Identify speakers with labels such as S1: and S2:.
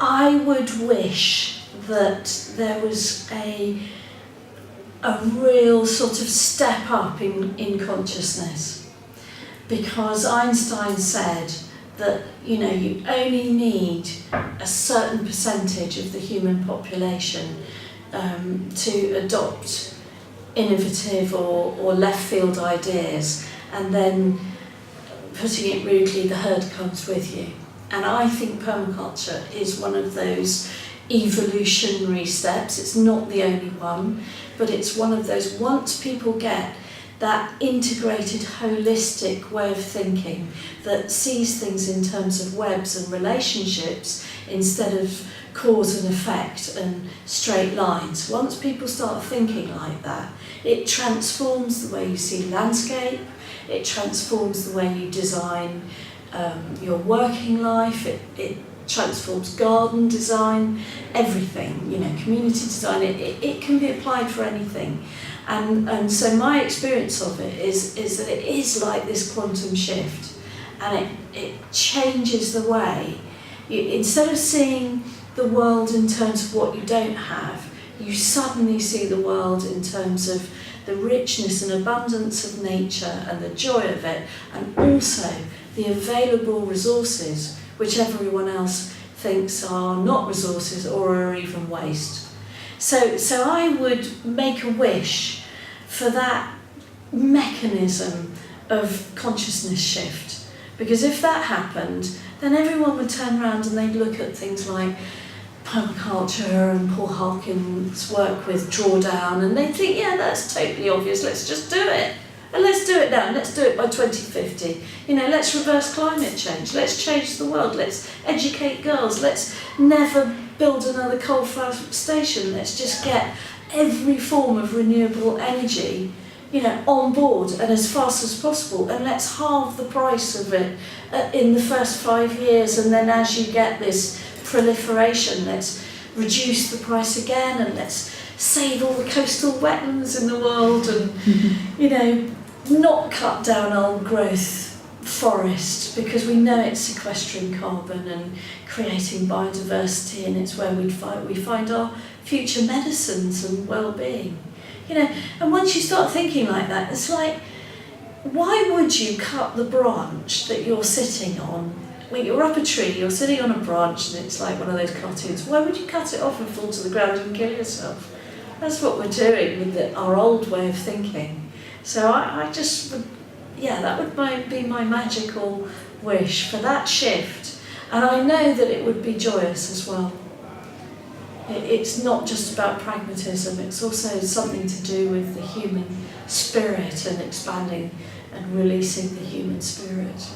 S1: I would wish that there was a real sort of step up in consciousness, because Einstein said that you only need a certain percentage of the human population to adopt innovative or left field ideas, and then, putting it rudely, the herd comes with you. And I think permaculture is one of those evolutionary steps. It's not the only one, but it's one of those, once people get that integrated, holistic way of thinking that sees things in terms of webs and relationships instead of cause and effect and straight lines. Once people start thinking like that, it transforms the way you see landscape, it transforms the way you design your working life, it transforms garden design, everything, community design, it can be applied for anything. And so my experience of it is that it is like this quantum shift, and it changes the way, instead of seeing the world in terms of what you don't have, you suddenly see the world in terms of the richness and abundance of nature and the joy of it, and also the available resources which everyone else thinks are not resources or are even waste. So I would make a wish for that mechanism of consciousness shift, because if that happened, then everyone would turn around and they'd look at things like permaculture and Paul Harkin's work with drawdown, and they'd think, yeah, that's totally obvious, let's just do it. And let's do it now, let's do it by 2050. Let's reverse climate change, let's change the world, let's educate girls, let's never build another coal-fired station, let's just get every form of renewable energy, on board and as fast as possible, and let's halve the price of it in the first 5 years, and then as you get this proliferation, let's reduce the price again, and let's save all the coastal wetlands in the world, and not cut down old growth forest, because we know it's sequestering carbon and creating biodiversity, and it's where we find our future medicines and well-being. And once you start thinking like that, it's like, why would you cut the branch that you're sitting on? When you're up a tree, you're sitting on a branch, and it's like one of those cartoons. Why would you cut it off and fall to the ground and kill yourself? That's what we're doing with our old way of thinking. So I just would, that would be my magical wish for that shift. And I know that it would be joyous as well. It's not just about pragmatism, it's also something to do with the human spirit and expanding and releasing the human spirit.